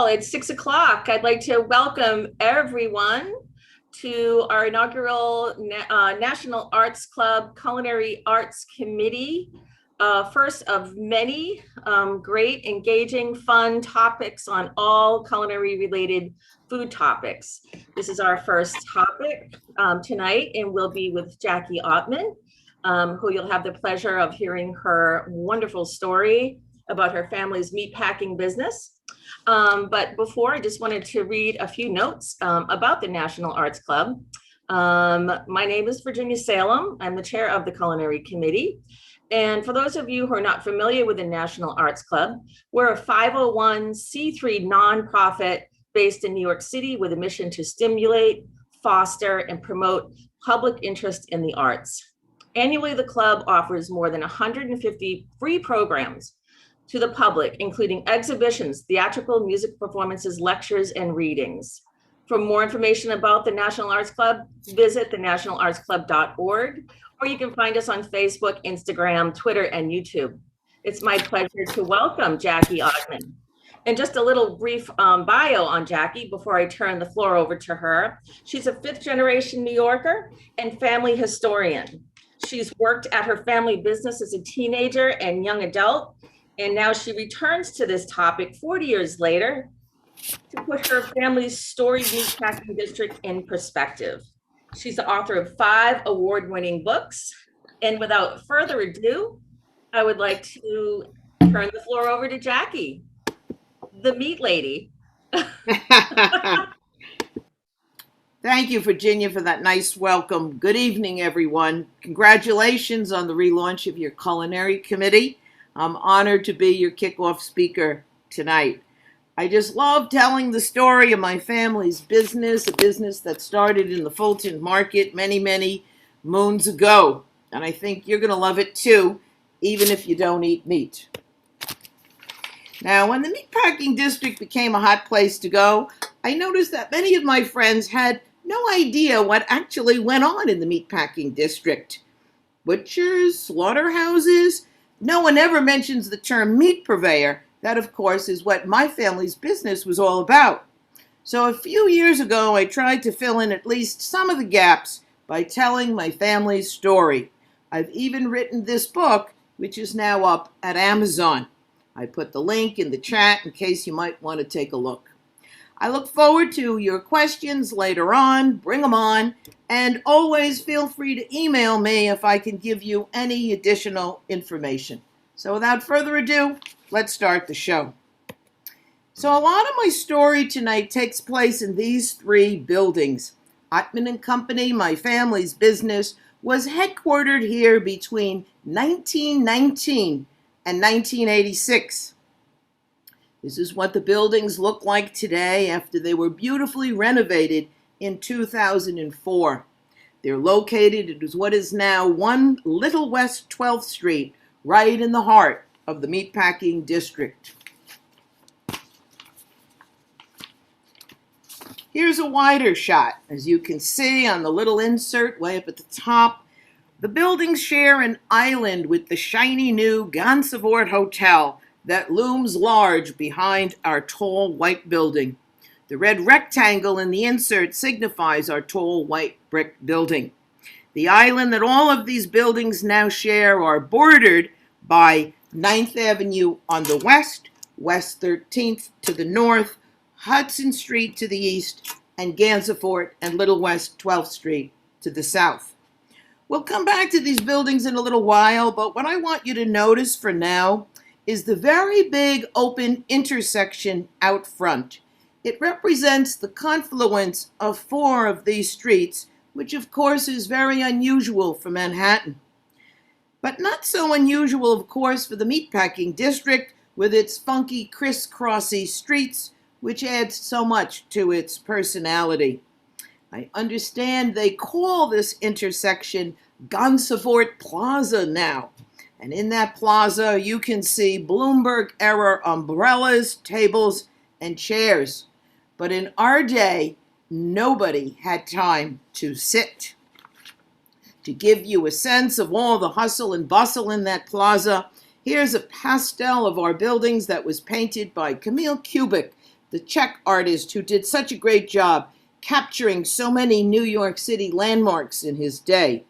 Well, it's 6 o'clock. I'd like to welcome everyone to our inaugural National Arts Club Culinary Arts Committee. First of many great, engaging, fun topics on all culinary related food topics. This is our first topic tonight, and we'll be with Jacquelyn Ottman, who you'll have the pleasure of hearing her wonderful story about her family's meatpacking business. But before, I just wanted to read a few notes about the National Arts Club. My name is Virginia Salem. I'm the chair of the Culinary Committee. And for those of you who are not familiar with the National Arts Club, we're a 501c3 nonprofit based in New York City with a mission to stimulate, foster, and promote public interest in the arts. Annually, the club offers more than 150 free programs to the public, including exhibitions, theatrical, music performances, lectures, and readings. For more information about the National Arts Club, visit thenationalartsclub.org, or you can find us on Facebook, Instagram, Twitter, and YouTube. It's my pleasure to welcome Jacquelyn Ottman. And just a little brief bio on Jackie before I turn the floor over to her. She's a fifth-generation New Yorker and family historian. She's worked at her family business as a teenager and young adult, and now she returns to this topic 40 years later to put her family's storied meatpacking district in perspective. She's the author of 5 award-winning books. And without further ado, I would like to turn the floor over to Jackie, the meat lady. Thank you, Virginia, for that nice welcome. Good evening, everyone. Congratulations on the relaunch of your culinary committee. I'm honored to be your kickoff speaker tonight. I just love telling the story of my family's business, a business that started in the Fulton market many, many moons ago. And I think you're going to love it too, even if you don't eat meat. Now, when the meatpacking district became a hot place to go, I noticed that many of my friends had no idea what actually went on in the meatpacking district. Butchers, slaughterhouses. No one ever mentions the term meat purveyor. That, of course, is what my family's business was all about. So a few years ago, I tried to fill in at least some of the gaps by telling my family's story. I've even written this book, which is now up at Amazon. I put the link in the chat in case you might want to take a look. I look forward to your questions later on. Bring them on. And always feel free to email me if I can give you any additional information. So without further ado, let's start the show. So a lot of my story tonight takes place in these 3 buildings. Ottman & Company, my family's business, was headquartered here between 1919 and 1986. This is what the buildings look like today after they were beautifully renovated in 2004. They're located at what is now 1 Little West 12th Street, right in the heart of the meatpacking district. Here's a wider shot. As you can see on the little insert way up at the top, the buildings share an island with the shiny new Gansavort Hotel that looms large behind our tall white building. The red rectangle in the insert signifies our tall white brick building. The island that all of these buildings now share are bordered by 9th Avenue on the west, West 13th to the north, Hudson Street to the east, and Gansavort and Little West 12th Street to the south. We'll come back to these buildings in a little while, but what I want you to notice for now is the very big open intersection out front. It represents the confluence of 4 of these streets, which of course is very unusual for Manhattan. But not so unusual, of course, for the meatpacking district with its funky crisscrossy streets, which adds so much to its personality. I understand they call this intersection Gansavort Plaza now. And in that plaza, you can see Bloomberg-era umbrellas, tables, and chairs. But in our day, nobody had time to sit. To give you a sense of all the hustle and bustle in that plaza, here's a pastel of our buildings that was painted by Camille Kubik the Czech artist who did such a great job capturing so many New York City landmarks in his day.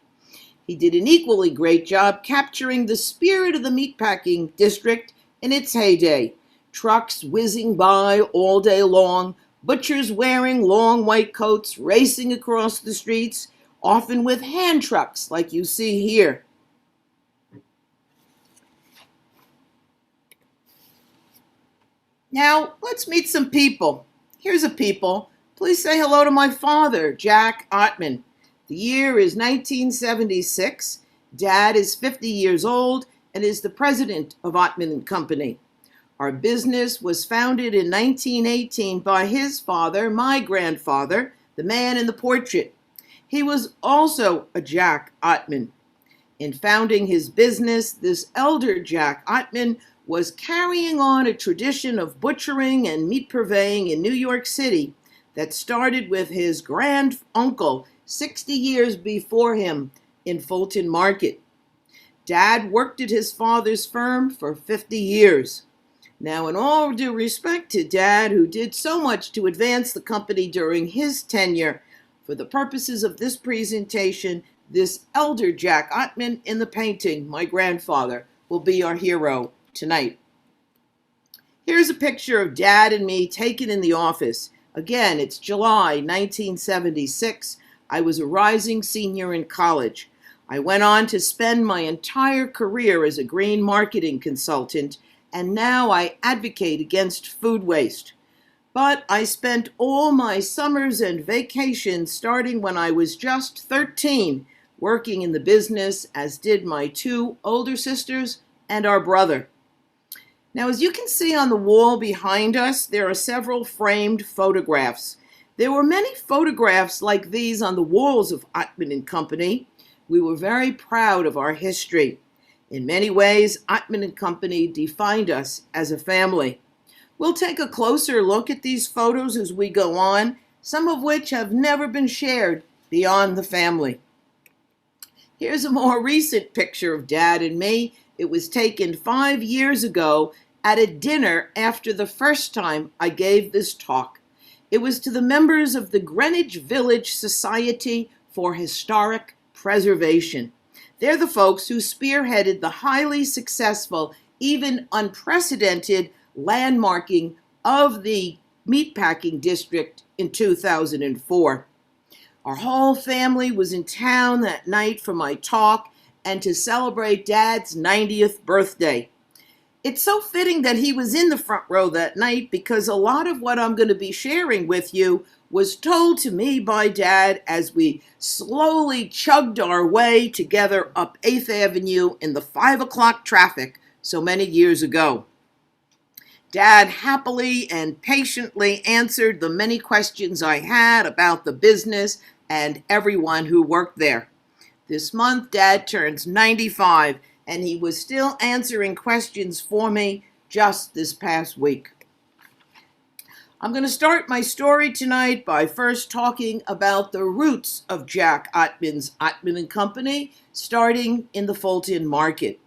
He did an equally great job capturing the spirit of the meatpacking district in its heyday. Trucks whizzing by all day long, butchers wearing long white coats, racing across the streets, often with hand trucks like you see here. Now, let's meet some people. Here's a people. Please say hello to my father, Jack Ottman. The year is 1976. Dad is 50 years old and is the president of Ottman & Company. Our business was founded in 1918 by his father, my grandfather, the man in the portrait. He was also a Jack Ottman. In founding his business, this elder Jack Ottman was carrying on a tradition of butchering and meat purveying in New York City that started with his grand-uncle 60 years before him in Fulton Market. Dad worked at his father's firm for 50 years. Now, in all due respect to Dad, who did so much to advance the company during his tenure, for the purposes of this presentation, this elder Jack Ottman in the painting, my grandfather, will be our hero tonight. Here's a picture of Dad and me taken in the office. Again, it's July 1976. I was a rising senior in college. I went on to spend my entire career as a green marketing consultant, and now I advocate against food waste. But I spent all my summers and vacations starting when I was just 13, working in the business, as did my two older sisters and our brother. Now, as you can see on the wall behind us, there are several framed photographs. There were many photographs like these on the walls of Ottman & Company. We were very proud of our history. In many ways, Ottman & Company defined us as a family. We'll take a closer look at these photos as we go on, some of which have never been shared beyond the family. Here's a more recent picture of Dad and me. It was taken 5 years ago at a dinner after the first time I gave this talk. It was to the members of the Greenwich Village Society for Historic Preservation. They're the folks who spearheaded the highly successful, even unprecedented landmarking of the meatpacking district in 2004. Our whole family was in town that night for my talk and to celebrate Dad's 90th birthday. It's so fitting that he was in the front row that night because a lot of what I'm going to be sharing with you was told to me by Dad as we slowly chugged our way together up 8th Avenue in the 5 o'clock traffic so many years ago. Dad happily and patiently answered the many questions I had about the business and everyone who worked there. This month, Dad turns 95, and he was still answering questions for me just this past week. I'm going to start my story tonight by first talking about the roots of Jack Ottman's Ottman & Company, starting in the Fulton Market.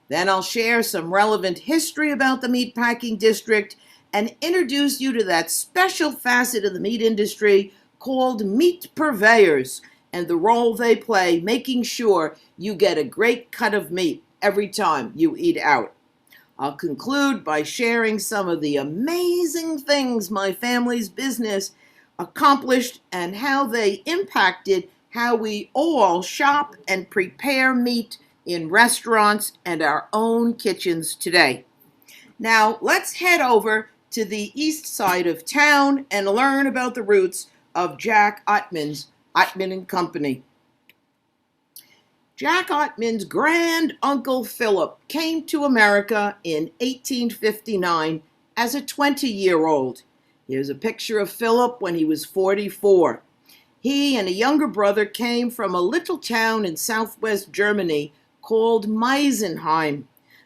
Then I'll share some relevant history about the meatpacking district and introduce you to that special facet of the meat industry called meat purveyors and the role they play making sure you get a great cut of meat every time you eat out. I'll conclude by sharing some of the amazing things my family's business accomplished and how they impacted how we all shop and prepare meat in restaurants and our own kitchens today. Now, let's head over to the east side of town and learn about the roots of Jack Ottman's Ottman & Company. Jack Ottman's grand-uncle Philip came to America in 1859 as a 20-year-old. Here's a picture of Philip when he was 44. He and a younger brother came from a little town in southwest Germany called Meisenheim.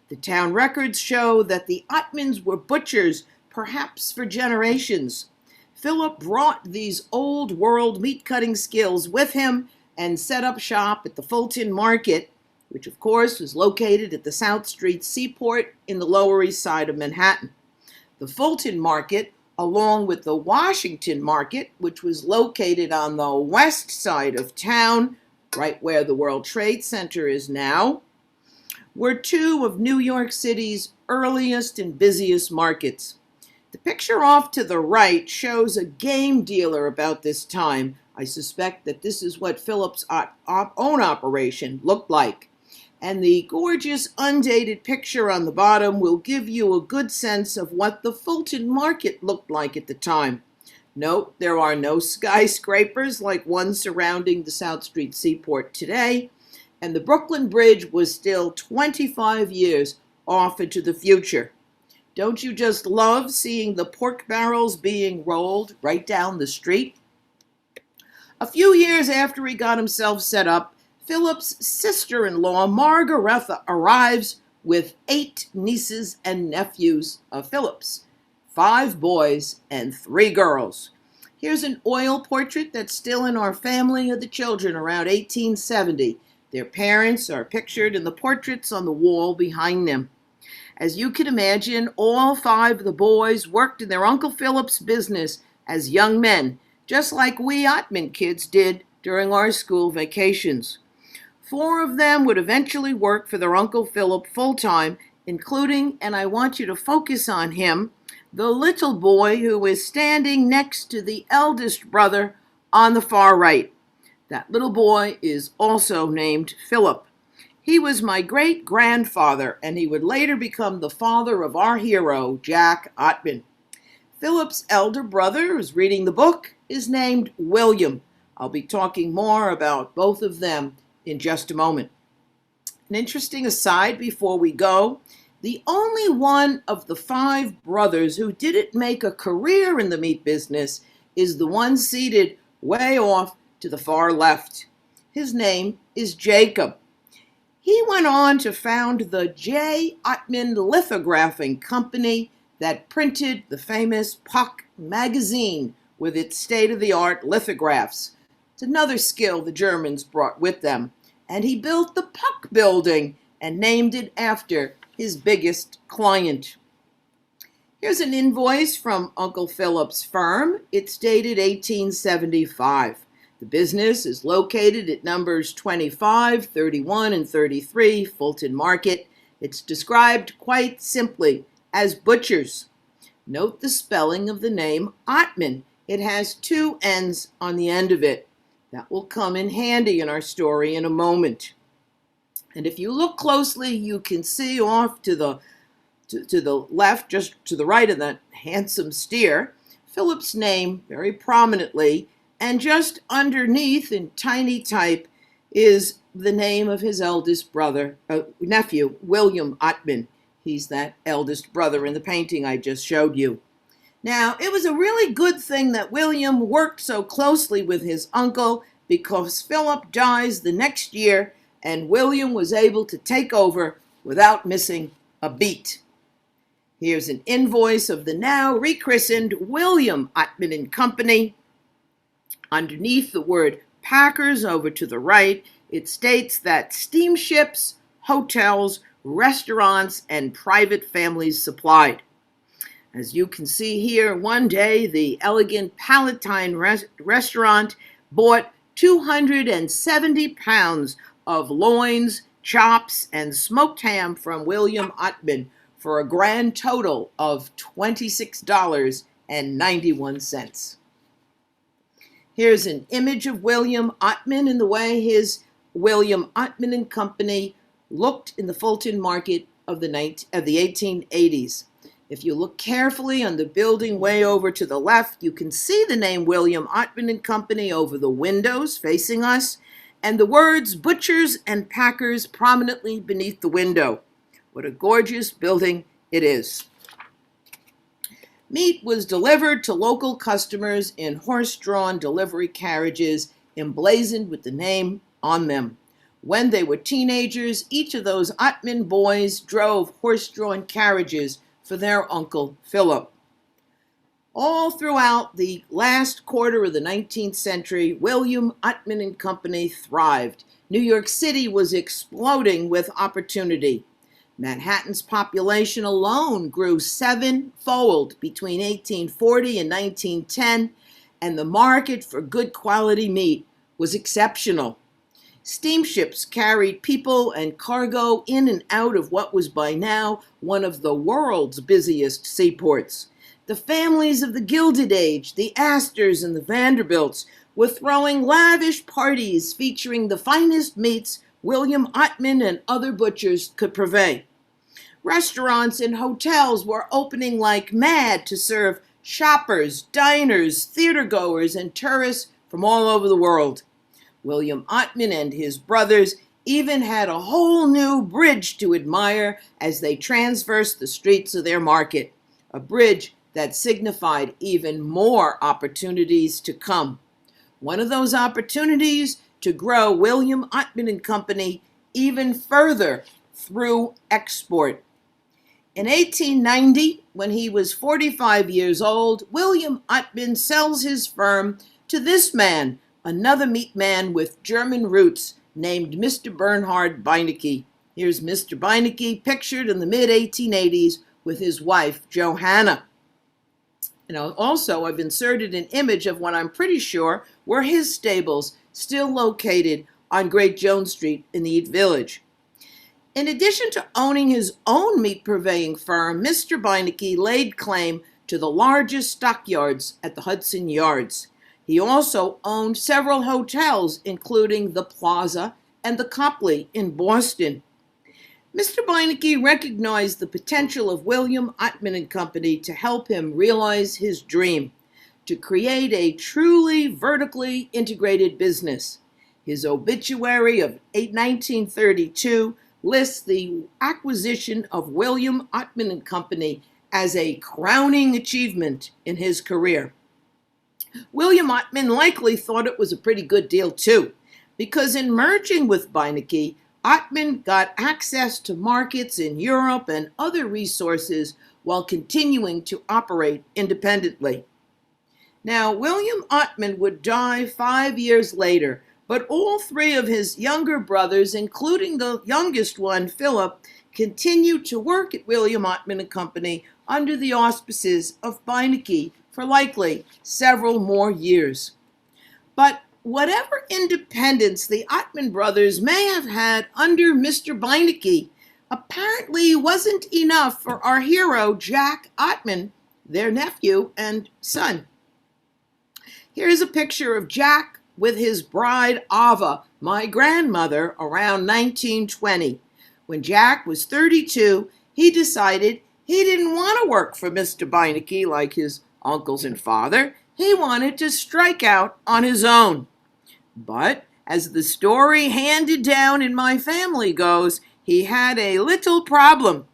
The town records show that the Ottmans were butchers, perhaps for generations. Philip brought these old-world meat-cutting skills with him and set up shop at the Fulton Market, which of course was located at the South Street Seaport in the Lower East Side of Manhattan. The Fulton Market, along with the Washington Market, which was located on the west side of town, right where the World Trade Center is now, were two of New York City's earliest and busiest markets. The picture off to the right shows a game dealer about this time. I suspect that this is what Phillips' own operation looked like. And the gorgeous undated picture on the bottom will give you a good sense of what the Fulton Market looked like at the time. Note, there are no skyscrapers like one surrounding the South Street Seaport today, and the Brooklyn Bridge was still 25 years off into the future. Don't you just love seeing the pork barrels being rolled right down the street? A few years after he got himself set up, Philip's sister-in-law, Margaretha, arrives with 8 nieces and nephews of Philip's, 5 boys and 3 girls. Here's an oil portrait that's still in our family of the children around 1870. Their parents are pictured in the portraits on the wall behind them. As you can imagine, all 5 of the boys worked in their Uncle Philip's business as young men, just like we Ottman kids did during our school vacations. 4 of them would eventually work for their Uncle Philip full-time, including, and I want you to focus on him, the little boy who is standing next to the eldest brother on the far right. That little boy is also named Philip. He was my great-grandfather, and he would later become the father of our hero, Jack Ottman. Philip's elder brother, who's reading the book, is named William. I'll be talking more about both of them in just a moment. An interesting aside before we go, the only one of the 5 brothers who didn't make a career in the meat business is the one seated way off to the far left. His name is Jacob. He went on to found the J. Ottman Lithographing Company that printed the famous Puck magazine with its state-of-the-art lithographs. It's another skill the Germans brought with them. And he built the Puck building and named it after his biggest client. Here's an invoice from Uncle Philip's firm. It's dated 1875. The business is located at numbers 25, 31, and 33 Fulton Market. It's described quite simply as butchers. Note the spelling of the name Ottman. It has 2 N's on the end of it. That will come in handy in our story in a moment. And if you look closely, you can see off to the left, just to the right of that handsome steer, Philip's name very prominently, and just underneath in tiny type is the name of his eldest brother, nephew, William Ottman. He's that eldest brother in the painting I just showed you. Now, it was a really good thing that William worked so closely with his uncle because Philip dies the next year and William was able to take over without missing a beat. Here's an invoice of the now rechristened William Ottman and Company. Underneath the word Packers over to the right, it states that steamships, hotels, restaurants, and private families supplied. As you can see here, one day the elegant Palatine restaurant bought 270 pounds of loins, chops, and smoked ham from William Ottman for a grand total of $26.91. Here's an image of William Ottman and the way his William Ottman and Company looked in the Fulton Market of the 1880s. If you look carefully on the building way over to the left, you can see the name William Ottman and Company over the windows facing us, and the words Butchers and Packers prominently beneath the window. What a gorgeous building it is. Meat was delivered to local customers in horse-drawn delivery carriages emblazoned with the name on them. When they were teenagers, each of those Ottman boys drove horse-drawn carriages for their Uncle Philip. All throughout the last quarter of the 19th century, William Ottman and Company thrived. New York City was exploding with opportunity. Manhattan's population alone grew sevenfold between 1840 and 1910, and the market for good quality meat was exceptional. Steamships carried people and cargo in and out of what was by now one of the world's busiest seaports. The families of the Gilded Age, the Astors and the Vanderbilts, were throwing lavish parties featuring the finest meats William Ottman and other butchers could purvey. Restaurants and hotels were opening like mad to serve shoppers, diners, theatergoers, and tourists from all over the world. William Ottman and his brothers even had a whole new bridge to admire as they traversed the streets of their market, a bridge that signified even more opportunities to come. One of those opportunities to grow William Ottman and Company even further through export. In 1890, when he was 45 years old, William Ottman sells his firm to this man, another meat man with German roots named Mr. Bernhard Beinecke. Here's Mr. Beinecke pictured in the mid-1880s with his wife, Johanna. Also, I've inserted an image of what I'm pretty sure were his stables, still located on Great Jones Street in the East Village. In addition to owning his own meat purveying firm, Mr. Beinecke laid claim to the largest stockyards at the Hudson Yards. He also owned several hotels, including the Plaza and the Copley in Boston. Mr. Beinecke recognized the potential of William Ottman and Company to help him realize his dream, to create a truly vertically integrated business. His obituary of 1932 lists the acquisition of William Ottman and Company as a crowning achievement in his career. William Ottman likely thought it was a pretty good deal too, because in merging with Beinecke, Ottman got access to markets in Europe and other resources while continuing to operate independently. Now, William Ottman would die 5 years later, but all three of his younger brothers, including the youngest one, Philip, continued to work at William Ottman and Company under the auspices of Beinecke for likely several more years. But whatever independence the Ottman brothers may have had under Mr. Beinecke apparently wasn't enough for our hero, Jack Ottman, their nephew and son. Here's a picture of Jack with his bride, Ava, my grandmother, around 1920. When Jack was 32, he decided he didn't want to work for Mr. Beinecke like his uncles and father. He wanted to strike out on his own. But as the story handed down in my family goes, he had a little problem.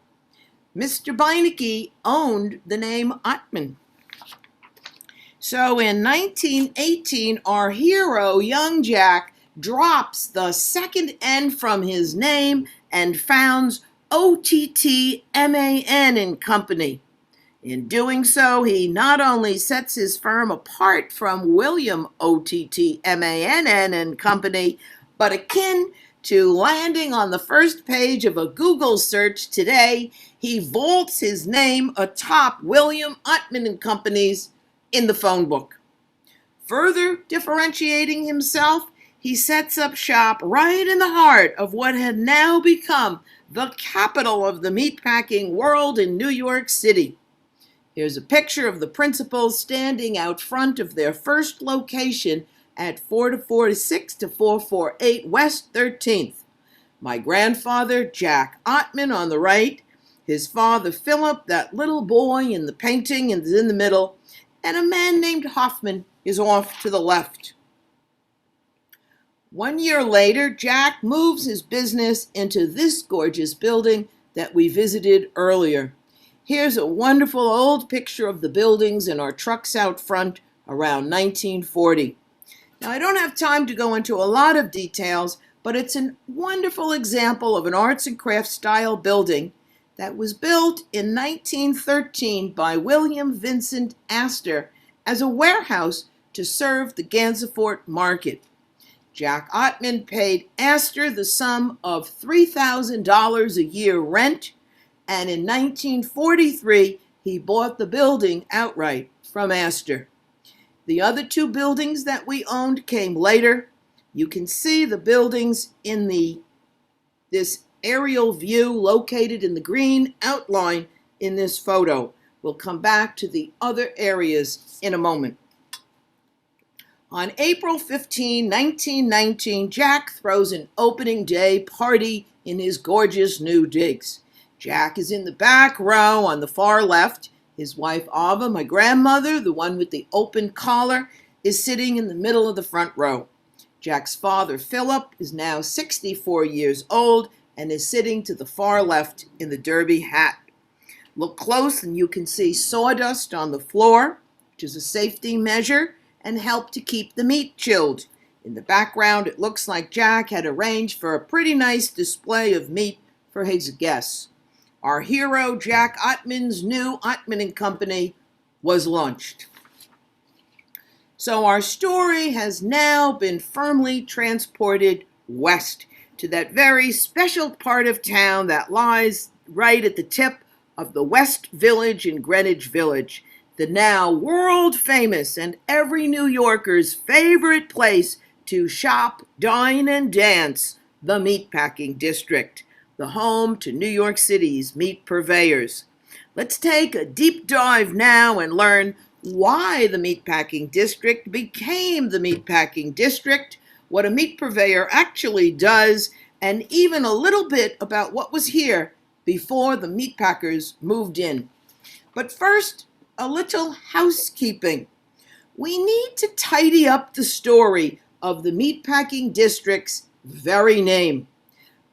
Mr. Beinecke owned the name Ottman. So in 1918, our hero, young Jack, drops the second N from his name and founds Ottman and Company. In doing so, he not only sets his firm apart from William Ottman and Company, but akin to landing on the first page of a Google search today, he vaults his name atop William Ottman and Company's in the phone book. Further differentiating himself, he sets up shop right in the heart of what had now become the capital of the meatpacking world in New York City. Here's a picture of the principals standing out front of their first location at 446 to 448 West 13th. My grandfather, Jack Ottman, on the right, his father, Philip, that little boy in the painting is in the middle, and a man named Hoffman is off to the left. 1 year later, Jack moves his business into this gorgeous building that we visited earlier. Here's a wonderful old picture of the buildings and our trucks out front around 1940. Now, I don't have time to go into a lot of details, but it's a wonderful example of an arts and crafts style building that was built in 1913 by William Vincent Astor as a warehouse to serve the Gansavort market. Jack Ottman paid Astor the sum of $3,000 a year rent, and in 1943, he bought the building outright from Astor. The other two buildings that we owned came later. You can see the buildings in this aerial view located in the green outline in this photo. We'll come back to the other areas in a moment. On April 15, 1919, Jack throws an opening day party in his gorgeous new digs. Jack is in the back row on the far left. His wife Ava, my grandmother, the one with the open collar, is sitting in the middle of the front row. Jack's father, Philip, is now 64 years old and is sitting to the far left in the derby hat. Look close and you can see sawdust on the floor, which is a safety measure and help to keep the meat chilled. In the background, it looks like Jack had arranged for a pretty nice display of meat for his guests. Our hero, Jack Ottman's new Ottman & Company, was launched. So our story has now been firmly transported west to that very special part of town that lies right at the tip of the West Village in Greenwich Village, the now world-famous and every New Yorker's favorite place to shop, dine, and dance, the Meatpacking District, the home to New York City's meat purveyors. Let's take a deep dive now and learn why the Meatpacking District became the Meatpacking District, what a meat purveyor actually does, and even a little bit about what was here before the meatpackers moved in. But first, a little housekeeping. We need to tidy up the story of the Meatpacking District's very name.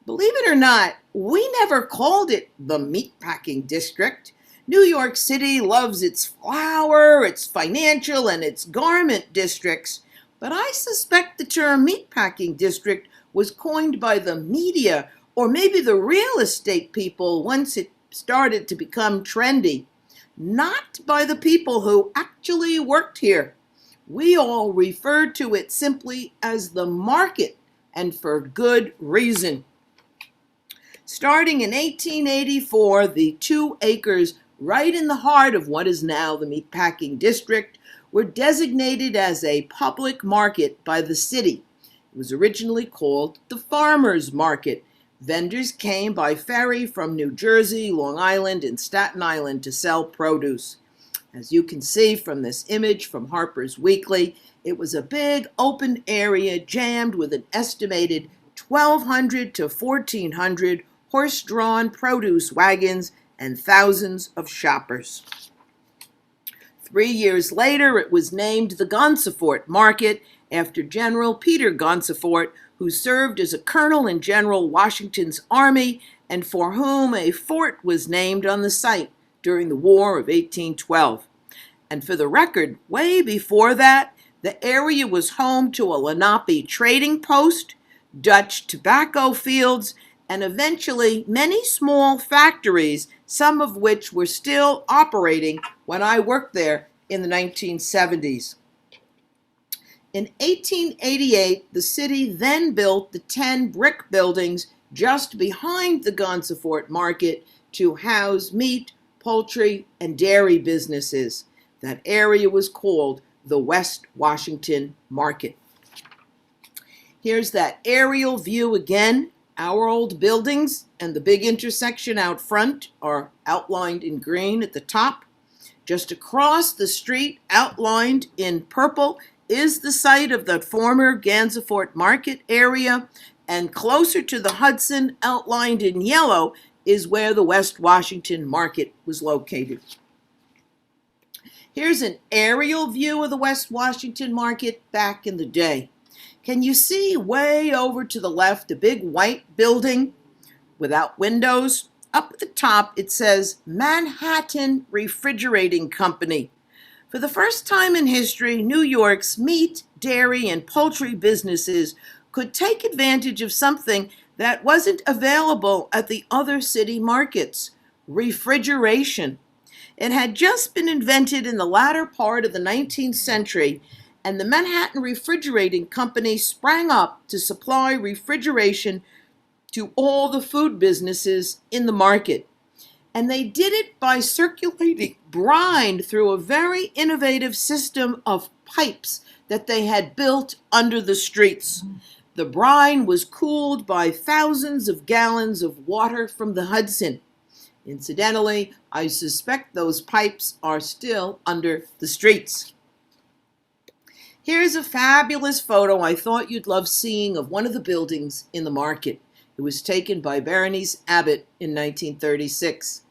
Believe it or not, we never called it the Meatpacking District. New York City loves its flour, its financial, and its garment districts, but I suspect the term Meatpacking District was coined by the media or maybe the real estate people once it started to become trendy, not by the people who actually worked here. We all referred to it simply as the market, and for good reason. Starting in 1884, the 2 acres right in the heart of what is now the Meatpacking District were designated as a public market by the city. It was originally called the Farmers Market. Vendors came by ferry from New Jersey, Long Island, and Staten Island to sell produce. As you can see from this image from Harper's Weekly, it was a big open area jammed with an estimated 1,200 to 1,400 horse-drawn produce wagons and thousands of shoppers. 3 years later, it was named the Gansavort Market after General Peter Gansavort, who served as a colonel in General Washington's army and for whom a fort was named on the site during the War of 1812. And for the record, way before that, the area was home to a Lenape trading post, Dutch tobacco fields, and eventually many small factories, some of which were still operating when I worked there in the 1970s. In 1888, the city then built the 10 brick buildings just behind the Gansavort Market to house meat, poultry, and dairy businesses. That area was called the West Washington Market. Here's that aerial view again. Our old buildings and the big intersection out front are outlined in green at the top. Just across the street, outlined in purple, is the site of the former Gansavort Market area, and closer to the Hudson, outlined in yellow, is where the West Washington Market was located. Here's an aerial view of the West Washington Market back in the day. Can you see way over to the left a big white building without windows? Up at the top it says Manhattan Refrigerating Company. For the first time in history, New York's meat, dairy, and poultry businesses could take advantage of something that wasn't available at the other city markets: refrigeration. It had just been invented in the latter part of the 19th century, and the Manhattan Refrigerating Company sprang up to supply refrigeration to all the food businesses in the market. And they did it by circulating brine through a very innovative system of pipes that they had built under the streets. The brine was cooled by thousands of gallons of water from the Hudson. Incidentally, I suspect those pipes are still under the streets. Here's a fabulous photo I thought you'd love seeing of one of the buildings in the market. It was taken by Berenice Abbott in 1936.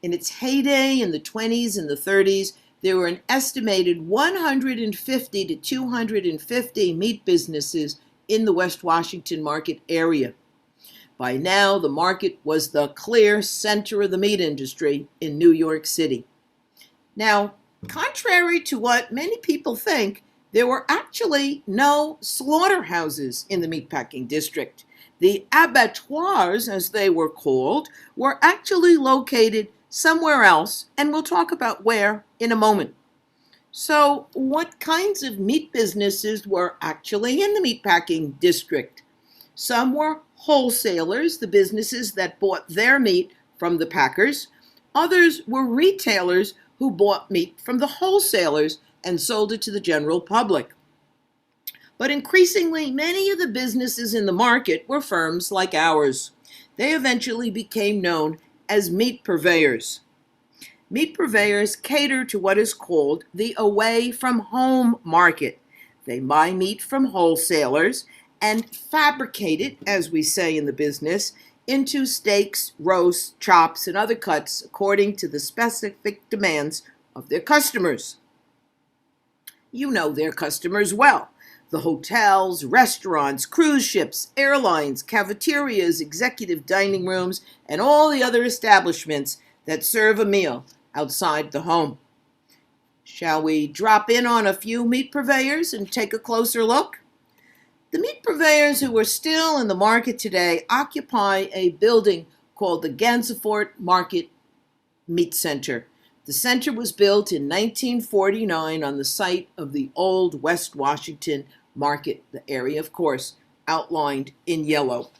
In its heyday in the 20s and the 30s, there were an estimated 150 to 250 meat businesses in the West Washington market area. By now, the market was the clear center of the meat industry in New York City. Now, contrary to what many people think, there were actually no slaughterhouses in the meatpacking district. The abattoirs, as they were called, were actually located somewhere else, and we'll talk about where in a moment. So, what kinds of meat businesses were actually in the meatpacking district? Some were wholesalers, the businesses that bought their meat from the packers. Others were retailers who bought meat from the wholesalers and sold it to the general public. But increasingly, many of the businesses in the market were firms like ours. They eventually became known as meat purveyors. Meat purveyors cater to what is called the away-from-home market. They buy meat from wholesalers and fabricate it, as we say in the business, into steaks, roasts, chops, and other cuts according to the specific demands of their customers. You know their customers well. The hotels, restaurants, cruise ships, airlines, cafeterias, executive dining rooms, and all the other establishments that serve a meal outside the home. Shall we drop in on a few meat purveyors and take a closer look? The meat purveyors who are still in the market today occupy a building called the Gansavort Meat Center. The center was built in 1949 on the site of the old West Washington market, the area, of course, outlined in yellow.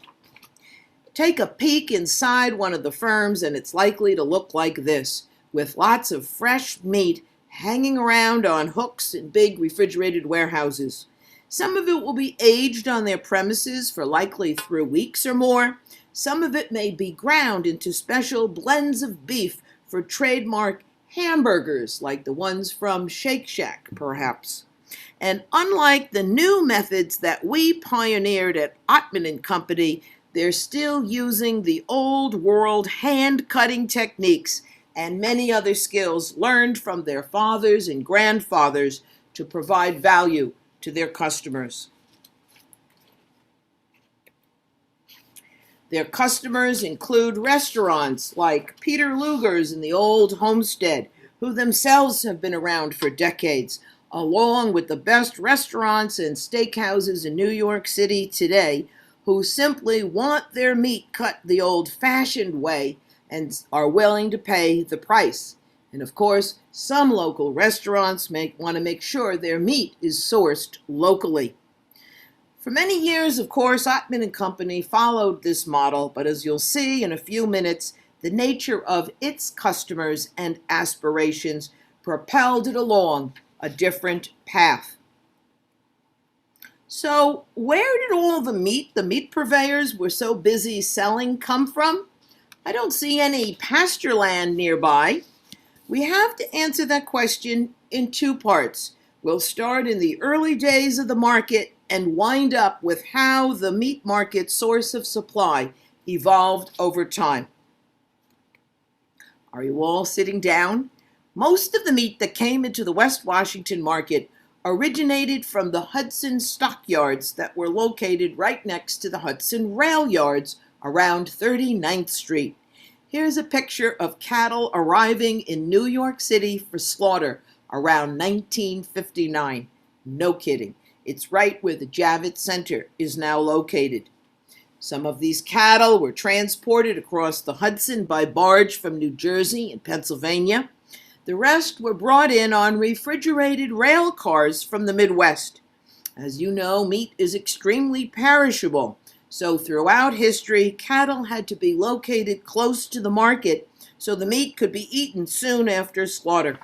Take a peek inside one of the firms and it's likely to look like this, with lots of fresh meat hanging around on hooks in big refrigerated warehouses. Some of it will be aged on their premises for likely 3 weeks or more. Some of it may be ground into special blends of beef for trademark hamburgers, like the ones from Shake Shack, perhaps. And unlike the new methods that we pioneered at Ottman and Company, they're still using the old world hand-cutting techniques and many other skills learned from their fathers and grandfathers to provide value to their customers. Their customers include restaurants like Peter Luger's in the Old Homestead, who themselves have been around for decades, along with the best restaurants and steakhouses in New York City today, who simply want their meat cut the old-fashioned way and are willing to pay the price. And of course, some local restaurants want to make sure their meat is sourced locally. For many years, of course, Ottman and Company followed this model, but as you'll see in a few minutes, the nature of its customers and aspirations propelled it along a different path. So where did all the meat purveyors were so busy selling come from? I don't see any pasture land nearby. We have to answer that question in 2 parts. We'll start in the early days of the market and wind up with how the meat market source of supply evolved over time. Are you all sitting down? Most of the meat that came into the West Washington market originated from the Hudson stockyards that were located right next to the Hudson rail yards around 39th Street. Here's a picture of cattle arriving in New York City for slaughter around 1959. No kidding. It's right where the Javits Center is now located. Some of these cattle were transported across the Hudson by barge from New Jersey and Pennsylvania. The rest were brought in on refrigerated rail cars from the Midwest. As you know, meat is extremely perishable, so throughout history, cattle had to be located close to the market so the meat could be eaten soon after slaughter.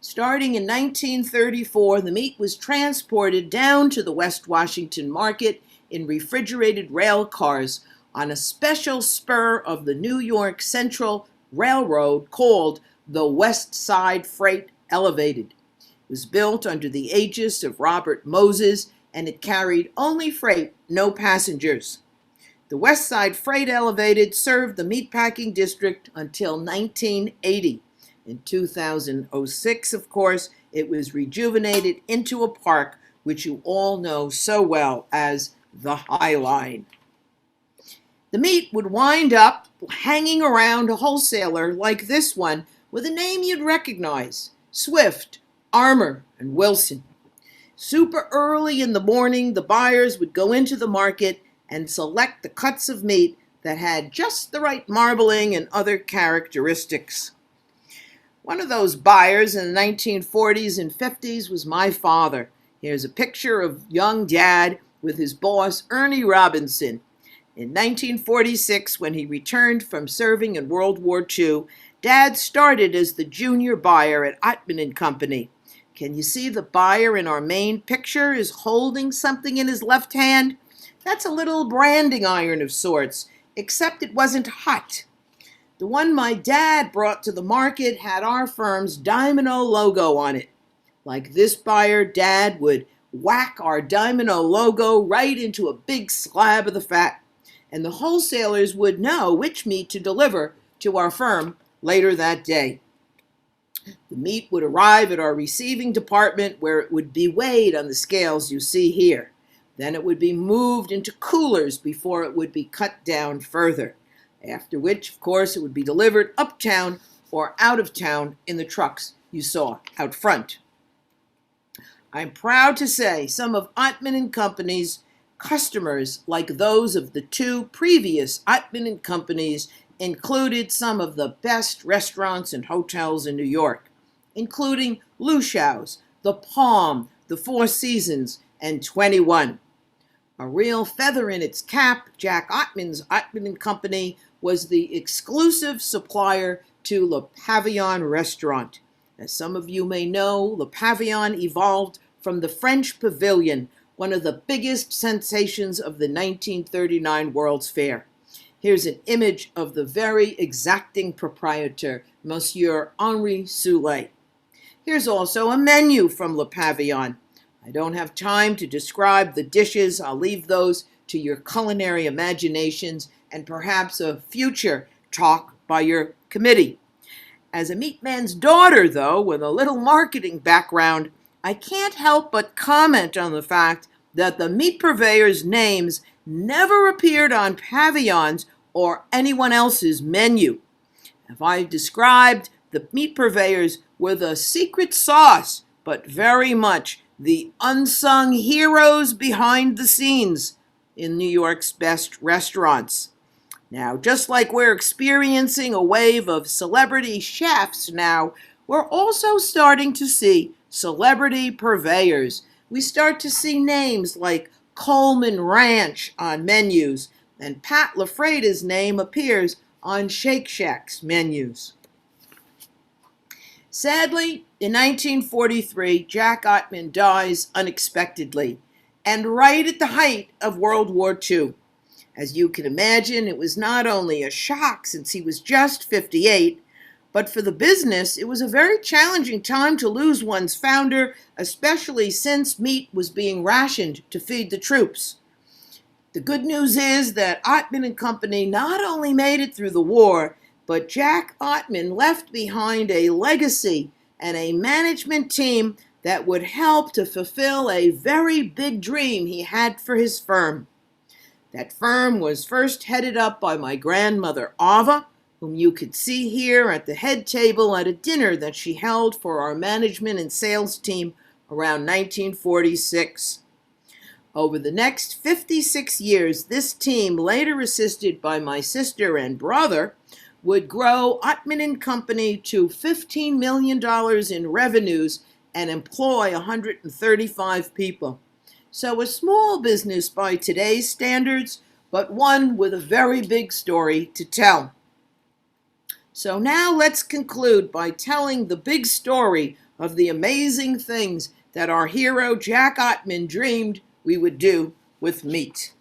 Starting in 1934, the meat was transported down to the West Washington market in refrigerated rail cars on a special spur of the New York Central Railroad called the West Side Freight Elevated. It was built under the aegis of Robert Moses, and it carried only freight, no passengers. The West Side Freight Elevated served the meatpacking district until 1980. In 2006, of course, it was rejuvenated into a park which you all know so well as the High Line. The meat would wind up hanging around a wholesaler like this one with a name you'd recognize: Swift, Armour, and Wilson. Super early in the morning, the buyers would go into the market and select the cuts of meat that had just the right marbling and other characteristics. One of those buyers in the 1940s and 50s was my father. Here's a picture of young Dad with his boss, Ernie Robinson. In 1946, when he returned from serving in World War II, Dad started as the junior buyer at Ottman and Company. Can you see the buyer in our main picture is holding something in his left hand? That's a little branding iron of sorts, except it wasn't hot. The one my dad brought to the market had our firm's Domino logo on it. Like this buyer, Dad would whack our Domino logo right into a big slab of the fat, and the wholesalers would know which meat to deliver to our firm later that day. The meat would arrive at our receiving department, where it would be weighed on the scales you see here. Then it would be moved into coolers before it would be cut down further, after which, of course, it would be delivered uptown or out of town in the trucks you saw out front. I'm proud to say some of Ottman and Company's customers, like those of the two previous Ottman and Companies, included some of the best restaurants and hotels in New York, including Luschau's, the Palm, the Four Seasons, and 21. A real feather in its cap, Jack Ottman's Ottman and Company was the exclusive supplier to Le Pavillon restaurant. As some of you may know, Le Pavillon evolved from the French Pavilion, one of the biggest sensations of the 1939 World's Fair. Here's an image of the very exacting proprietor, Monsieur Henri Soulet. Here's also a menu from Le Pavillon. I don't have time to describe the dishes. I'll leave those to your culinary imaginations and perhaps a future talk by your committee. As a meatman's daughter, though, with a little marketing background, I can't help but comment on the fact that the meat purveyors' names never appeared on pavillons or anyone else's menu. If I described the meat purveyors with a secret sauce, but very much the unsung heroes behind the scenes in New York's best restaurants. Now, just like we're experiencing a wave of celebrity chefs now, we're also starting to see celebrity purveyors. We start to see names like Coleman Ranch on menus, and Pat LaFreda's name appears on Shake Shack's menus. Sadly, in 1943, Jack Ottman dies unexpectedly, and right at the height of World War II. As you can imagine, it was not only a shock since he was just 58, but for the business, it was a very challenging time to lose one's founder, especially since meat was being rationed to feed the troops. The good news is that Ottman and Company not only made it through the war, but Jack Ottman left behind a legacy and a management team that would help to fulfill a very big dream he had for his firm. That firm was first headed up by my grandmother Ava, whom you could see here at the head table at a dinner that she held for our management and sales team around 1946. Over the next 56 years, this team, later assisted by my sister and brother, would grow Ottman and Company to $15 million in revenues and employ 135 people. So a small business by today's standards, but one with a very big story to tell. So now let's conclude by telling the big story of the amazing things that our hero Jack Ottman dreamed we would do with meat.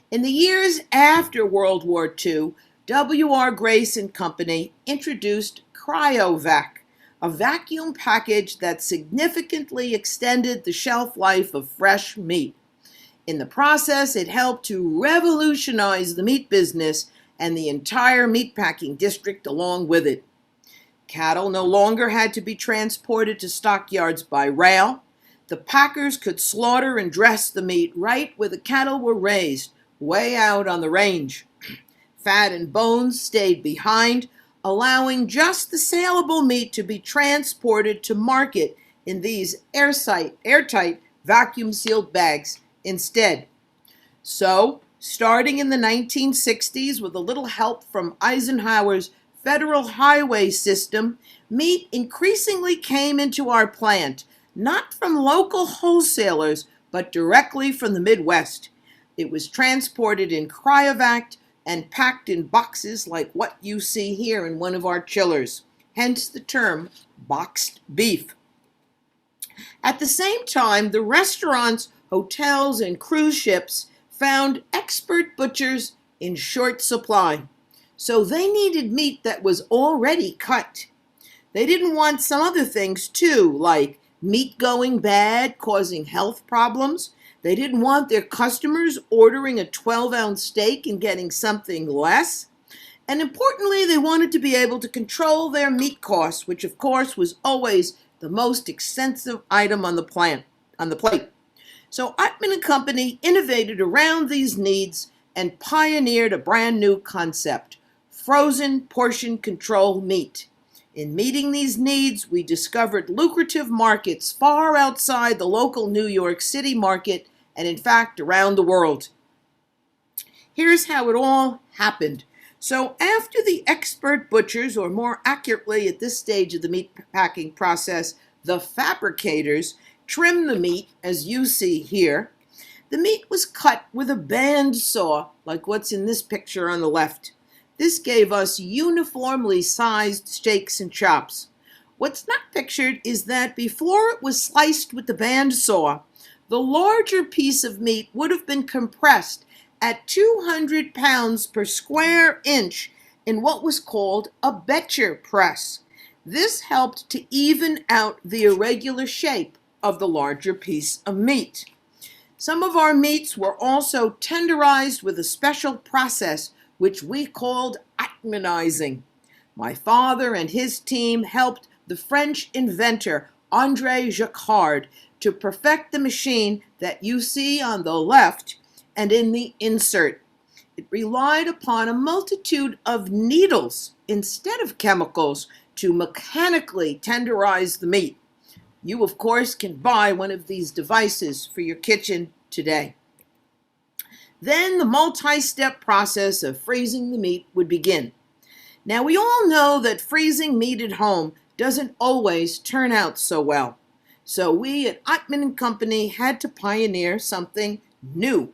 In the years after World War II, W.R. Grace and Company introduced CryoVac, a vacuum package that significantly extended the shelf life of fresh meat. In the process, it helped to revolutionize the meat business and the entire meatpacking district along with it. Cattle no longer had to be transported to stockyards by rail. The packers could slaughter and dress the meat right where the cattle were raised, way out on the range. Fat and bones stayed behind, allowing just the saleable meat to be transported to market in these airtight vacuum-sealed bags instead. So, starting in the 1960s with a little help from Eisenhower's Federal Highway System, meat increasingly came into our plant, not from local wholesalers, but directly from the Midwest. It was transported in cryovac and packed in boxes like what you see here in one of our chillers, hence the term boxed beef. At the same time, the restaurants, hotels, and cruise ships found expert butchers in short supply. So they needed meat that was already cut. They didn't want some other things too, like meat going bad, causing health problems. They didn't want their customers ordering a 12-ounce steak and getting something less. And importantly, they wanted to be able to control their meat costs, which of course was always the most expensive item on the plate. So Ottman and Company innovated around these needs and pioneered a brand new concept, frozen portion control meat. In meeting these needs, we discovered lucrative markets far outside the local New York City market and in fact around the world. Here's how it all happened. So after the expert butchers, or more accurately at this stage of the meat packing process, the fabricators, trimmed the meat as you see here, the meat was cut with a band saw like what's in this picture on the left. This gave us uniformly sized steaks and chops. What's not pictured is that before it was sliced with the band saw, the larger piece of meat would have been compressed at 200 pounds per square inch in what was called a Becher press. This helped to even out the irregular shape of the larger piece of meat. Some of our meats were also tenderized with a special process which we called Ottmanizing. My father and his team helped the French inventor André Jacquard to perfect the machine that you see on the left and in the insert. It relied upon a multitude of needles instead of chemicals to mechanically tenderize the meat. You, of course, can buy one of these devices for your kitchen today. Then the multi-step process of freezing the meat would begin. Now, we all know that freezing meat at home doesn't always turn out so well. So we at Ottman and Company had to pioneer something new.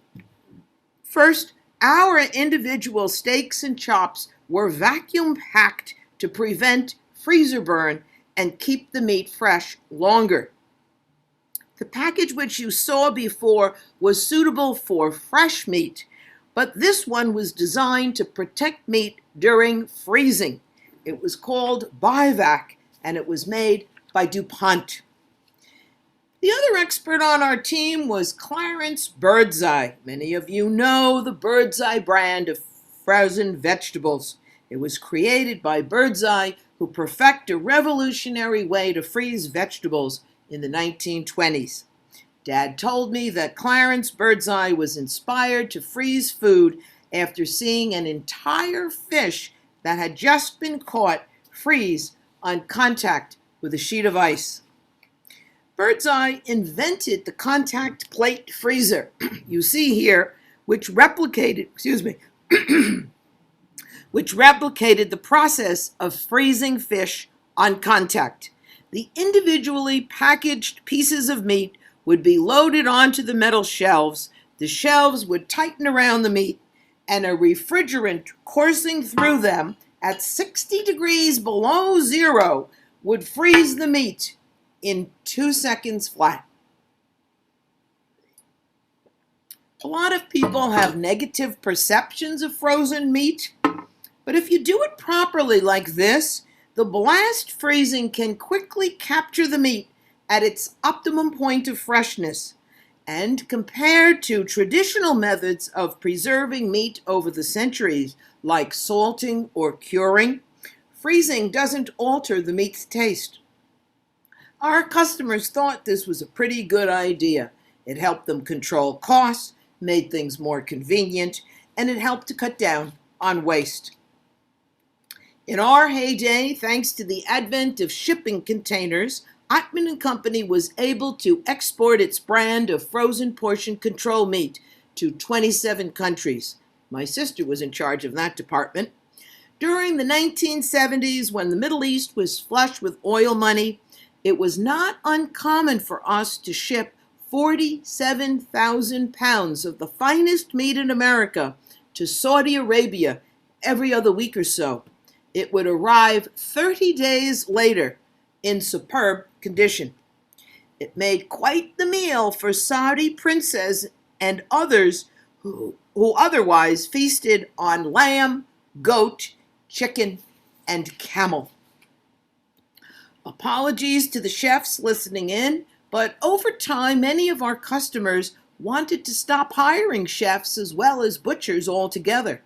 First, our individual steaks and chops were vacuum packed to prevent freezer burn and keep the meat fresh longer. The package which you saw before was suitable for fresh meat, but this one was designed to protect meat during freezing. It was called Bivac, and it was made by DuPont. The other expert on our team was Clarence Birdseye. Many of you know the Birdseye brand of frozen vegetables. It was created by Birdseye, who perfected a revolutionary way to freeze vegetables in the 1920s. Dad told me that Clarence Birdseye was inspired to freeze food after seeing an entire fish that had just been caught freeze on contact with a sheet of ice. Birdseye invented the contact plate freezer you see here, which replicated the process of freezing fish on contact. The individually packaged pieces of meat would be loaded onto the metal shelves. The shelves would tighten around the meat, and a refrigerant coursing through them at 60 degrees below zero would freeze the meat in 2 seconds flat. A lot of people have negative perceptions of frozen meat, but if you do it properly like this, the blast freezing can quickly capture the meat at its optimum point of freshness. And compared to traditional methods of preserving meat over the centuries, like salting or curing, freezing doesn't alter the meat's taste. Our customers thought this was a pretty good idea. It helped them control costs, made things more convenient, and it helped to cut down on waste. In our heyday, thanks to the advent of shipping containers, Ottman & Company was able to export its brand of frozen portion control meat to 27 countries. My sister was in charge of that department. During the 1970s, when the Middle East was flush with oil money, it was not uncommon for us to ship 47,000 pounds of the finest meat in America to Saudi Arabia every other week or so. It would arrive 30 days later in superb condition. It made quite the meal for Saudi princes and others who otherwise feasted on lamb, goat, chicken, and camel. Apologies to the chefs listening in, but over time, many of our customers wanted to stop hiring chefs as well as butchers altogether.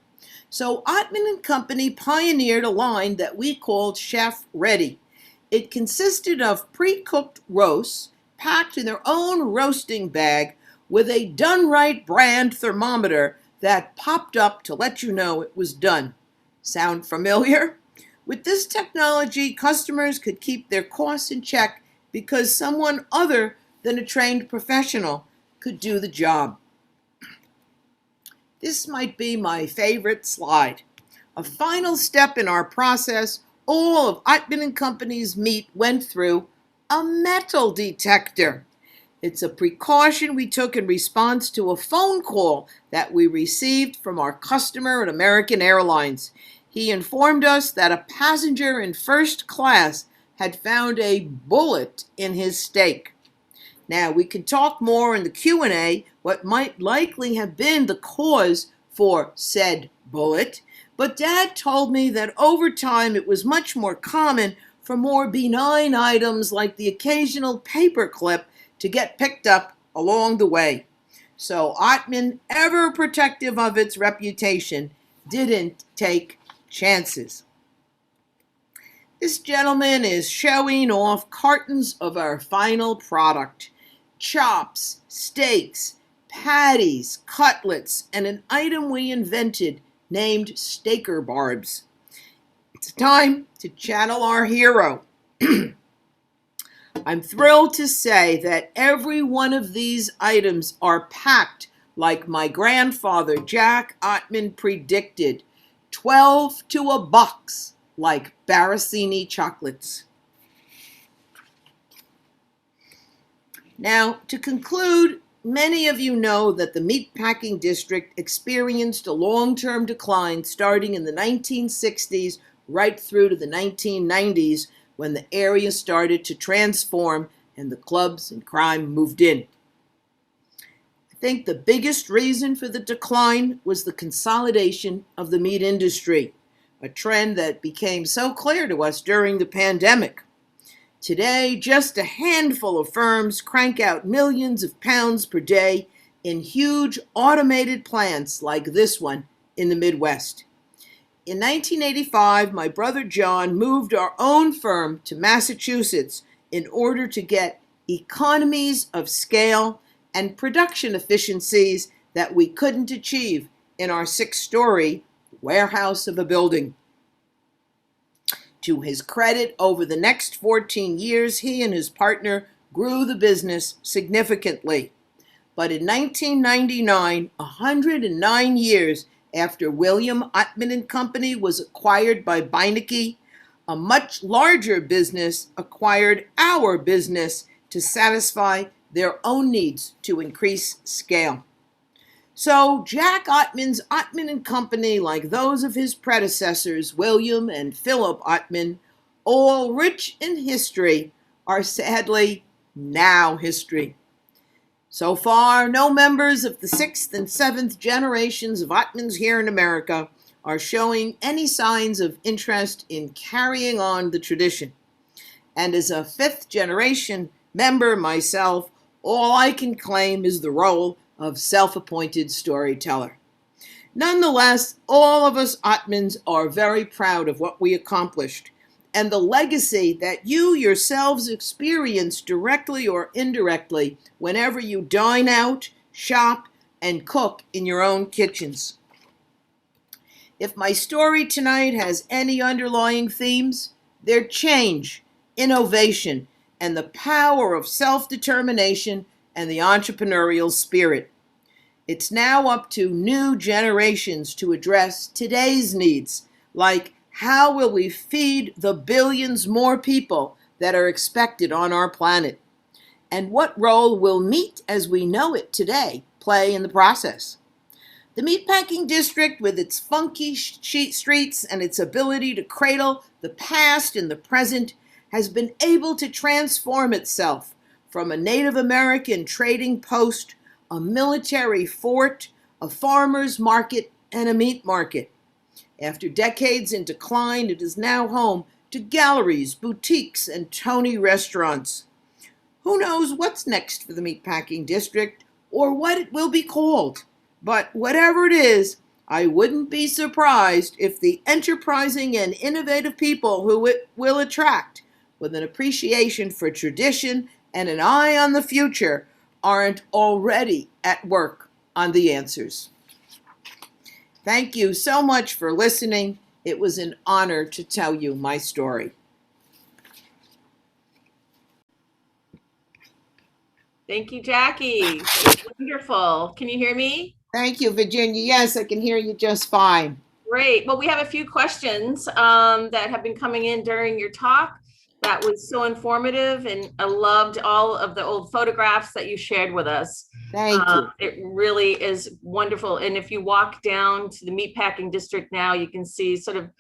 So Ottman & Company pioneered a line that we called Chef Ready. It consisted of pre-cooked roasts packed in their own roasting bag with a Done Right brand thermometer that popped up to let you know it was done. Sound familiar? With this technology, customers could keep their costs in check because someone other than a trained professional could do the job. This might be my favorite slide. A final step in our process, all of Ottman & Company's meat went through a metal detector. It's a precaution we took in response to a phone call that we received from our customer at American Airlines. He informed us that a passenger in first class had found a bullet in his steak. Now, we can talk more in the Q&A what might likely have been the cause for said bullet, but Dad told me that over time it was much more common for more benign items like the occasional paper clip to get picked up along the way. So Ottman, ever protective of its reputation, didn't take chances. This gentleman is showing off cartons of our final product. Chops, steaks, patties, cutlets, and an item we invented named Staker Barbs. It's time to channel our hero. I'm thrilled to say that every one of these items are packed like my grandfather Jack Ottman predicted, 12 to a box like Barricini chocolates. Now, to conclude, many of you know that the meatpacking district experienced a long-term decline starting in the 1960s right through to the 1990s when the area started to transform and the clubs and crime moved in. I think the biggest reason for the decline was the consolidation of the meat industry, a trend that became so clear to us during the pandemic. Today, just a handful of firms crank out millions of pounds per day in huge automated plants like this one in the Midwest. In 1985, my brother John moved our own firm to Massachusetts in order to get economies of scale and production efficiencies that we couldn't achieve in our 6-story warehouse of a building. To his credit, over the next 14 years, he and his partner grew the business significantly. But in 1999, 109 years after William Ottman & Company was acquired by Beinecke, a much larger business acquired our business to satisfy their own needs to increase scale. So Jack Ottman's Ottman and Company, like those of his predecessors, William and Philip Ottman, all rich in history, are sadly now history. So far, no members of the 6th and 7th generations of Ottmans here in America are showing any signs of interest in carrying on the tradition. And as a 5th generation member myself, all I can claim is the role of self-appointed storyteller. Nonetheless, all of us Ottmans are very proud of what we accomplished and the legacy that you yourselves experience directly or indirectly whenever you dine out, shop, and cook in your own kitchens. If my story tonight has any underlying themes, they're change, innovation, and the power of self-determination and the entrepreneurial spirit. It's now up to new generations to address today's needs, like how will we feed the billions more people that are expected on our planet? And what role will meat as we know it today play in the process? The Meatpacking District, with its funky streets and its ability to cradle the past and the present, has been able to transform itself from a Native American trading post, a military fort, a farmer's market, and a meat market. After decades in decline, it is now home to galleries, boutiques, and Tony restaurants. Who knows what's next for the Meatpacking District or what it will be called? But whatever it is, I wouldn't be surprised if the enterprising and innovative people who it will attract, with an appreciation for tradition and an eye on the future, aren't already at work on the answers. Thank you so much for listening. It was an honor to tell you my story. Thank you, Jackie. That was wonderful. Can you hear me? Thank you, Virginia. Yes, I can hear you just fine. Great. Well, we have a few questions that have been coming in during your talk. That was so informative, and I loved all of the old photographs that you shared with us. Thank you. It really is wonderful. And if you walk down to the Meatpacking District now, you can see sort of,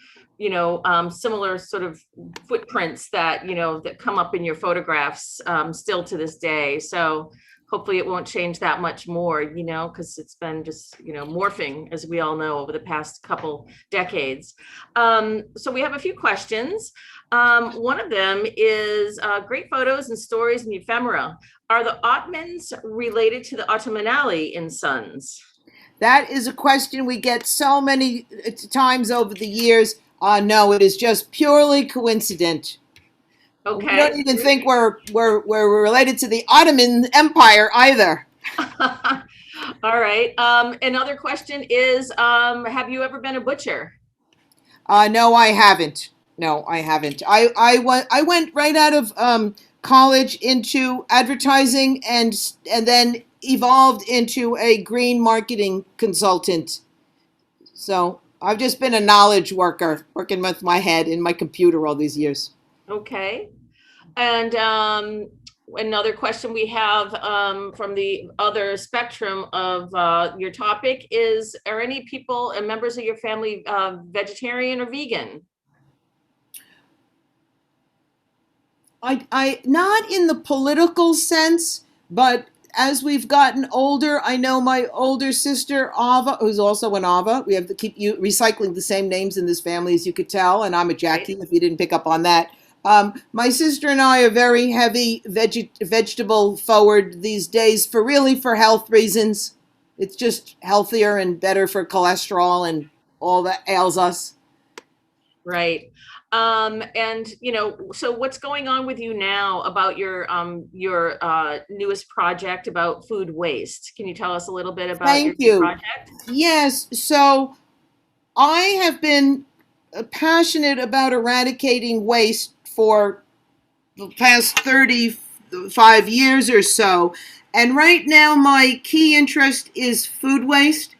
similar sort of footprints that, that come up in your photographs still to this day. So hopefully it won't change that much more, because it's been just, morphing, as we all know, over the past couple decades. So we have a few questions. One of them is great photos and stories and ephemera. Are the Ottmans related to the Ottomanelli and Sons? That is a question we get so many times over the years. No, it is just purely coincident. Okay. We don't even think we're related to the Ottoman Empire either. All right. Another question is, have you ever been a butcher? No, I haven't. No, I haven't. I went right out of college into advertising and then evolved into a green marketing consultant. So I've just been a knowledge worker, working with my head in my computer all these years. Okay. And another question we have from the other spectrum of your topic is, are any people and members of your family vegetarian or vegan? I not in the political sense, but as we've gotten older, I know my older sister Ava, who's also an Ava. We have to keep you recycling the same names in this family, as you could tell, and I'm a Jackie, if you didn't pick up on that. My sister and I are very heavy vegetable forward these days for health reasons. It's just healthier and better for cholesterol and all that ails us. Right. And so what's going on with you now about your newest project about food waste? Can you tell us a little bit about your project? Yes. So I have been passionate about eradicating waste for the past 35 years or so. And right now my key interest is food waste.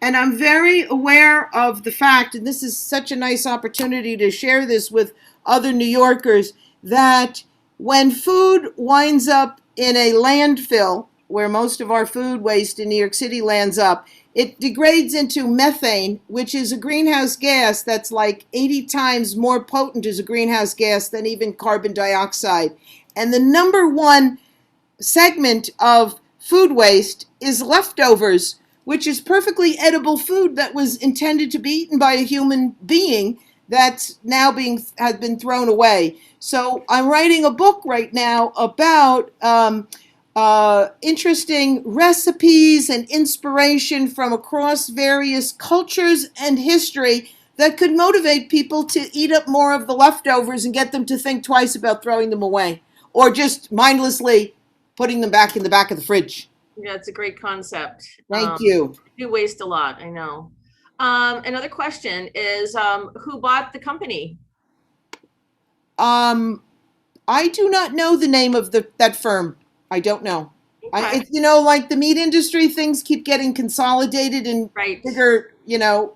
And I'm very aware of the fact, and this is such a nice opportunity to share this with other New Yorkers, that when food winds up in a landfill, where most of our food waste in New York City lands up, it degrades into methane, which is a greenhouse gas that's like 80 times more potent as a greenhouse gas than even carbon dioxide. And the number one segment of food waste is leftovers, which is perfectly edible food that was intended to be eaten by a human being that's now has been thrown away. So I'm writing a book right now about interesting recipes and inspiration from across various cultures and history that could motivate people to eat up more of the leftovers and get them to think twice about throwing them away or just mindlessly putting them back in the back of the fridge. Yeah, it's a great concept. Thank you. You waste a lot, I know. Another question is, who bought the company? I do not know the name of that firm. I don't know. Okay. It's, like the meat industry, things keep getting consolidated and Right. bigger,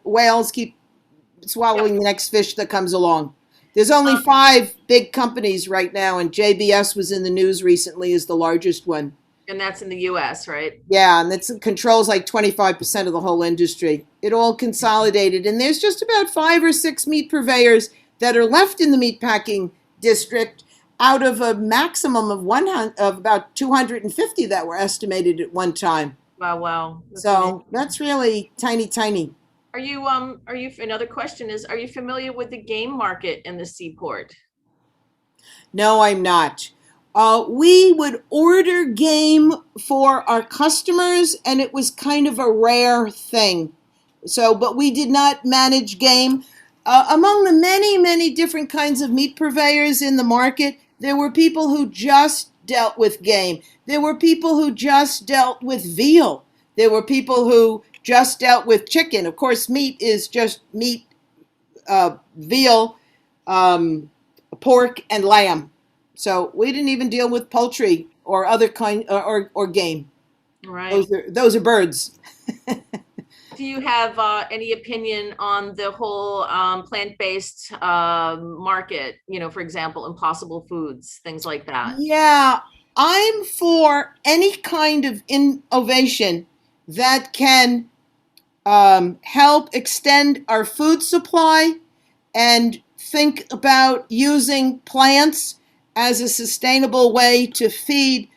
whales keep swallowing the next fish that comes along. There's only 5 big companies right now, and JBS was in the news recently as the largest one. And that's in the US, right? Yeah, and it controls like 25% of the whole industry. It all consolidated, and there's just about 5 or 6 meat purveyors that are left in the meatpacking district out of a maximum of about 250 that were estimated at one time. Wow. So that's really tiny. Are you, another question is, are you familiar with the game market in the seaport? No, I'm not. We would order game for our customers, and it was kind of a rare thing. So, but we did not manage game. Among the many different kinds of meat purveyors in the market, there were people who just dealt with game. There were people who just dealt with veal. There were people who just dealt with chicken. Of course, meat is just meat, veal, pork, and lamb. So we didn't even deal with poultry or other kind or game. Right. Those are birds. Do you have any opinion on the whole plant-based market? For example, Impossible Foods, things like that. Yeah, I'm for any kind of innovation that can help extend our food supply and think about using plants as a sustainable way to feed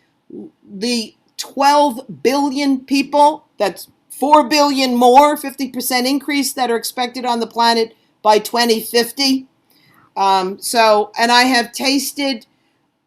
the 12 billion people, that's 4 billion more, 50% increase that are expected on the planet by 2050. And I have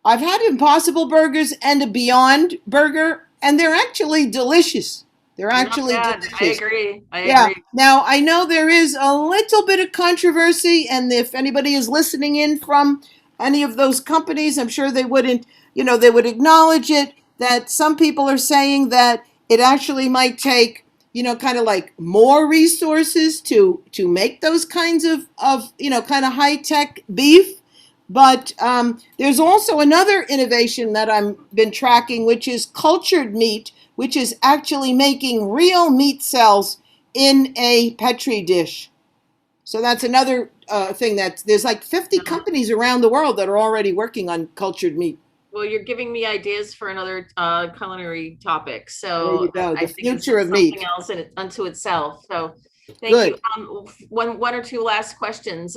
I've had Impossible Burgers and a Beyond Burger, and they're actually delicious. They're actually delicious. I agree. I agree. Now, I know there is a little bit of controversy, and if anybody is listening in from any of those companies, I'm sure they wouldn't, they would acknowledge it, that some people are saying that it actually might take, kind of like more resources to make those kinds of kind of high-tech beef. But there's also another innovation that I've been tracking, which is cultured meat, which is actually making real meat cells in a Petri dish. So that's another thing there's like 50 companies around the world that are already working on cultured meat. Well, you're giving me ideas for another culinary topic. So there you go. The future of meat. Something else unto itself. So thank you. One or two last questions.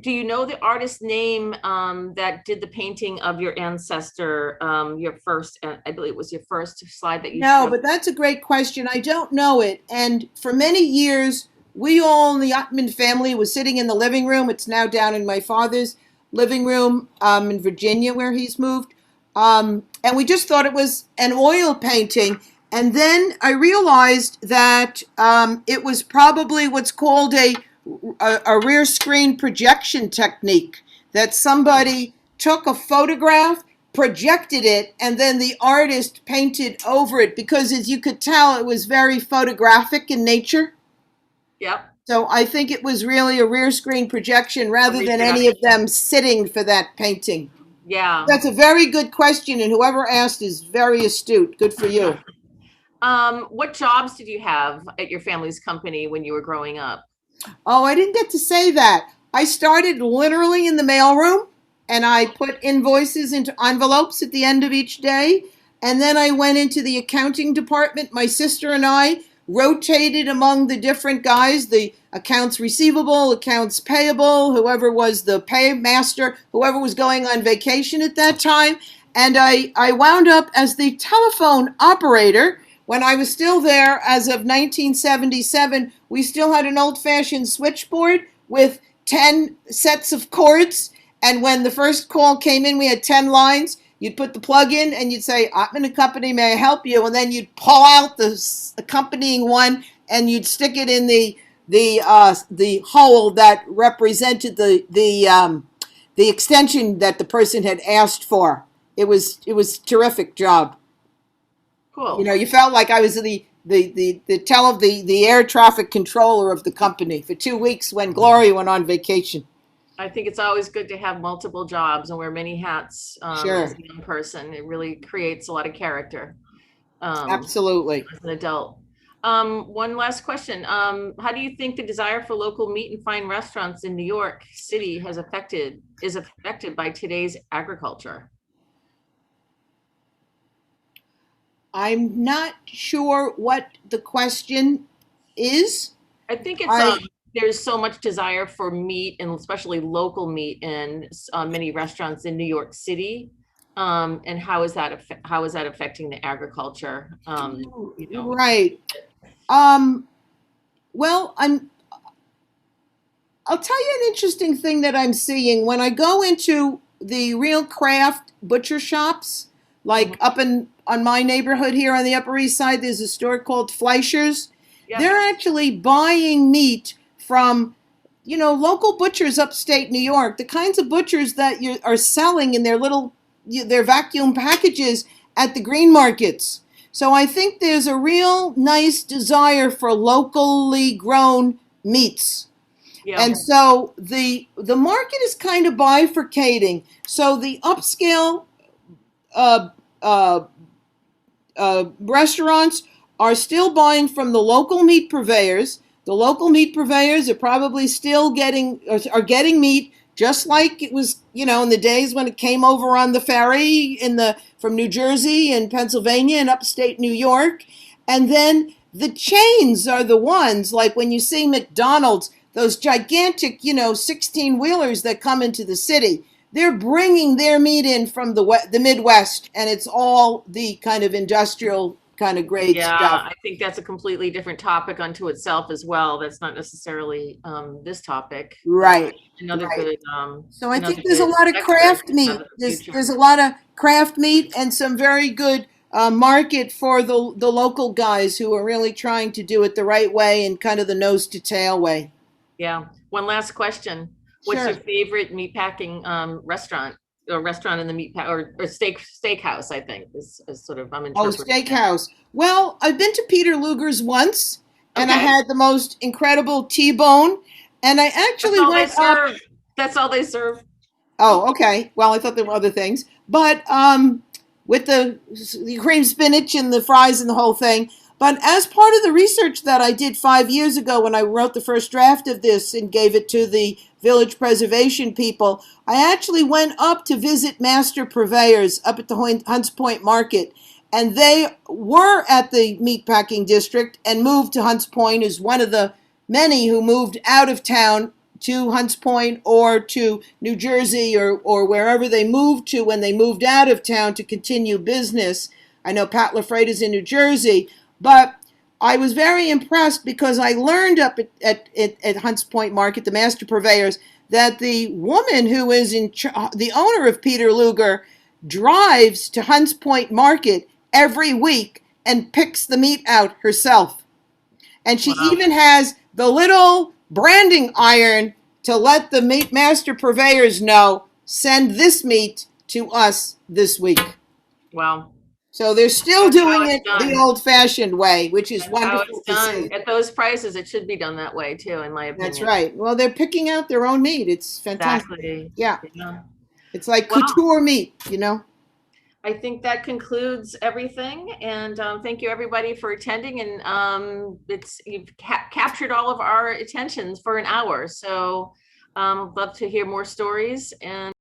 Do you know the artist name that did the painting of your ancestor? Your first, I believe it was your first slide that you showed. But that's a great question. I don't know it. And for many years, we all in the Ottman family was sitting in the living room. It's now down in my father's living room in Virginia where he's moved. And we just thought it was an oil painting. And then I realized that it was probably what's called a rear screen projection technique, that somebody took a photograph, projected it, and then the artist painted over it, because as you could tell, it was very photographic in nature. Yep. So I think it was really a rear screen projection rather than any of them sitting for that painting. Yeah. That's a very good question, and whoever asked is very astute. Good for you. What jobs did you have at your family's company when you were growing up? Oh, I didn't get to say that. I started literally in the mailroom, and I put invoices into envelopes at the end of each day. And then I went into the accounting department. My sister and I rotated among the different guys, the accounts receivable, accounts payable, whoever was the paymaster, whoever was going on vacation at that time. And I wound up as the telephone operator. When I was still there as of 1977, we still had an old-fashioned switchboard with 10 sets of cords. And when the first call came in, we had 10 lines. You'd put the plug in and you'd say, Ottman and Company, may I help you? And then you'd pull out the accompanying one and you'd stick it in the hole that represented the extension that the person had asked for. It was a terrific job. Cool. You know, you felt like I was the air traffic controller of the company for 2 weeks when Gloria went on vacation. I think it's always good to have multiple jobs and wear many hats Sure. as a young person. It really creates a lot of character Absolutely. as an adult. One last question. How do you think the desire for local meat and fine restaurants in New York City is affected by today's agriculture? I'm not sure what the question is. I think it's there's so much desire for meat and especially local meat in many restaurants in New York City. And how is that affecting the agriculture? You know, Right. Well, I'll tell you an interesting thing that I'm seeing when I go into the real craft butcher shops, like up on my neighborhood here on the Upper East Side. There's a store called Fleischer's. yeah, They're actually buying meat from, local butchers upstate New York, the kinds of butchers that are selling in their vacuum packages at the green markets. So I think there's a real nice desire for locally grown meats. yeah, And so the market is kind of bifurcating. So the upscale uh, uh, restaurants are still buying from the local meat purveyors. The local meat purveyors are probably still getting meat just like it was, in the days when it came over on the ferry from New Jersey and Pennsylvania and upstate New York. And then the chains are the ones, like when you see McDonald's, those gigantic, 16-wheelers that come into the city. They're bringing their meat in from the Midwest, and it's all the kind of industrial kind of grade yeah. stuff. I think that's a completely different topic unto itself as well. That's not necessarily this topic. Right. Another Right. good. So I another think there's a good lot of sector craft to meat. have in the future. There's a lot of craft meat and some very good market for the local guys who are really trying to do it the right way and kind of the nose to tail way. Yeah. One last question. What's Sure. your favorite meatpacking restaurant or restaurant in the or steakhouse? I think is sort of I'm Oh, interpreting. steakhouse. Well, I've been to Peter Luger's once, and I Okay. had the most incredible T-bone, and I That's actually all they went up. serve. That's all they serve. Oh, okay. Well, I thought there were other things, but with the cream spinach and the fries and the whole thing. But as part of the research that I did 5 years ago when I wrote the first draft of this and gave it to the village preservation people, I actually went up to visit master purveyors up at the Hunts Point Market. And they were at the meatpacking district and moved to Hunts Point as one of the many who moved out of town to Hunts Point or to New Jersey or wherever they moved to when they moved out of town to continue business. I know Pat LaFreight is in New Jersey, but I was very impressed because I learned up at Hunts Point Market, the master purveyors, that the woman who is the owner of Peter Luger drives to Hunts Point Market every week and picks the meat out herself. And she Wow. even has the little branding iron to let the meat master purveyors know, send this meat to us this week. Wow. So they're still That's how doing it's it the done. old-fashioned way, which is That's how wonderful it's to done. see. At those prices, it should be done that way too, in my opinion. That's right. Well, they're picking out their own meat. It's fantastic. Exactly. Yeah. Yeah. It's like Wow. couture meat, I think that concludes everything. And thank you everybody for attending. And you've captured all of our attentions for an hour. So love to hear more stories and